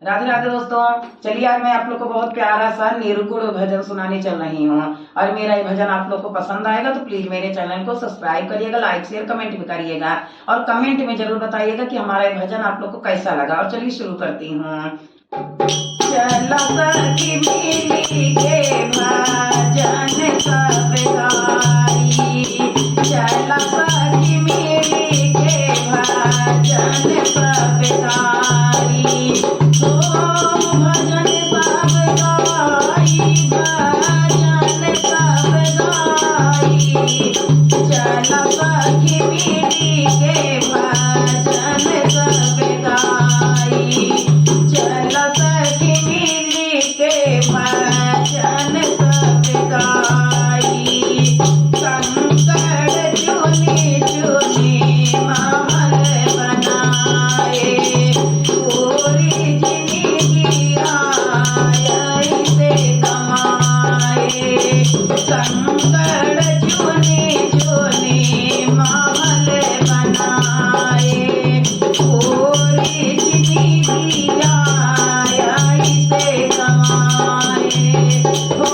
राधे राधे दोस्तों। चलिए आज मैं आप लोग को बहुत प्यारा सा निरुगुण भजन सुनाने चल रही हूँ और मेरा ये भजन आप लोग को पसंद आएगा तो प्लीज मेरे चैनल को सब्सक्राइब करिएगा, लाइक शेयर कमेंट भी करिएगा और कमेंट में जरूर बताइएगा कि हमारा ये भजन आप लोग को कैसा लगा। और चलिए शुरू करती हूँ। चला सखी मिली के भजन सब गाई, चला सखी मिली के भजन सब गाई, भजन सब गाई, भजन सब गाई, चला सखी मिली के भजन सब गाई, चला सखी मिली के भजन सब गाई। कंकड़ चुनी चुनी महल बनाए, पूरी जिंदगी आई से कमाए। कंकड़ चुनी चुनी महल बनाए, पूरी जिंदगी आई से कमाए। हो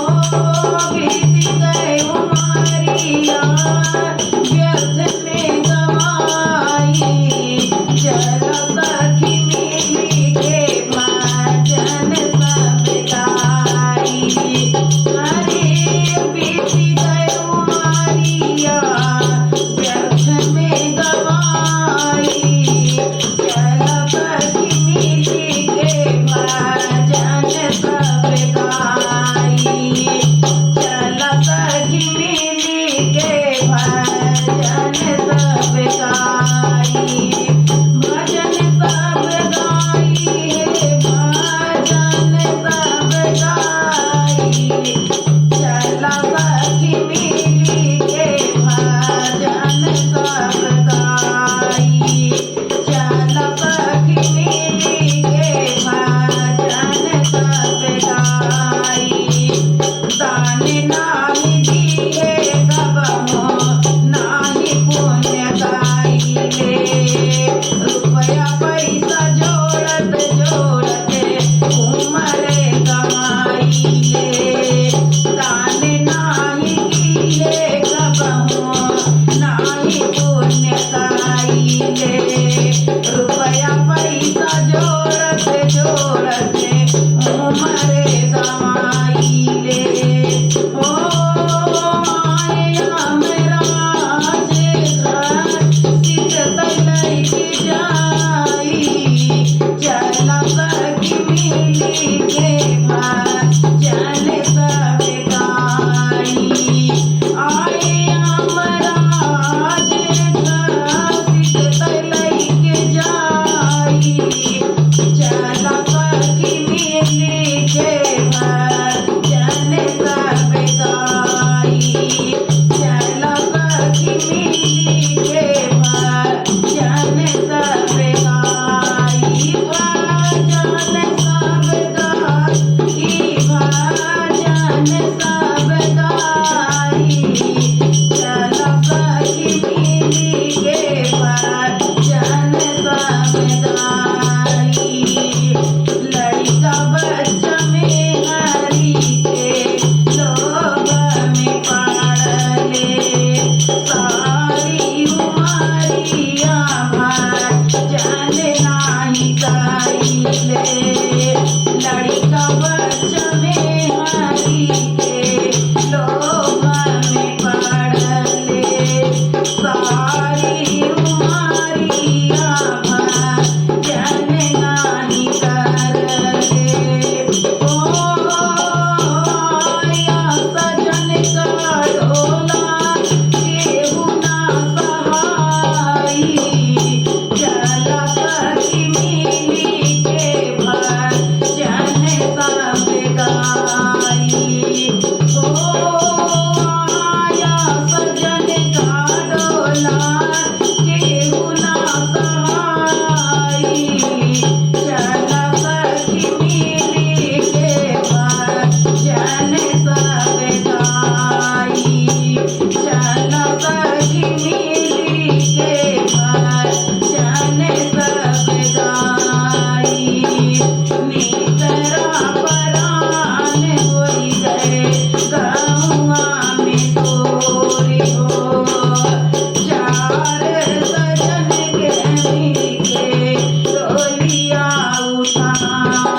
बीत गए उमरिया व्यर्थ में गवाई, चला सखी मिली के भजन सब गाई। अरे बीत गए उमरिया व्यर्थ में गवाई, चला सखी मिली के भजन सब गाई, चला सखी मिली के भजन सब गाई। भजन सब गाई है भजन सब गाई, चला सखी मिली के भजन सब गाई, चला सखी मिली के भजन सब गाई। दान नाही दिए कबहु नाही पुण्य गाइले, रुपया पैसा जोड़त जोड़त उमर गवाइले। दान नाही किए कबहु नाही पुण्य गाइले, रुपया पैसा जोड़त जोड़त उमर गवाइले। ओ माया मेरा जे घर सित तलैकी जाई, चला सखी मिली के भजन सब गाई। आए हमरा जे घर सित तलैकी जाई, चला सखी मिली के भजन सब गाई, चला सखी मिली के भजन सब गाई। भजन सब गाई, भजन सब गाई, चला सखी मिली के भजन सब गाई। लड़का बच्चा में हरि के लोभ में पड़ले, सारी उमरिया भजन नाही गाइले। लड़का बच्चा में हरि के लोभ में पड़ले, सारी उमरिया भजन नाही करले। ओ आया सजन का डोला केहू ना सहाई, चला सखी मिली के भजन सब होता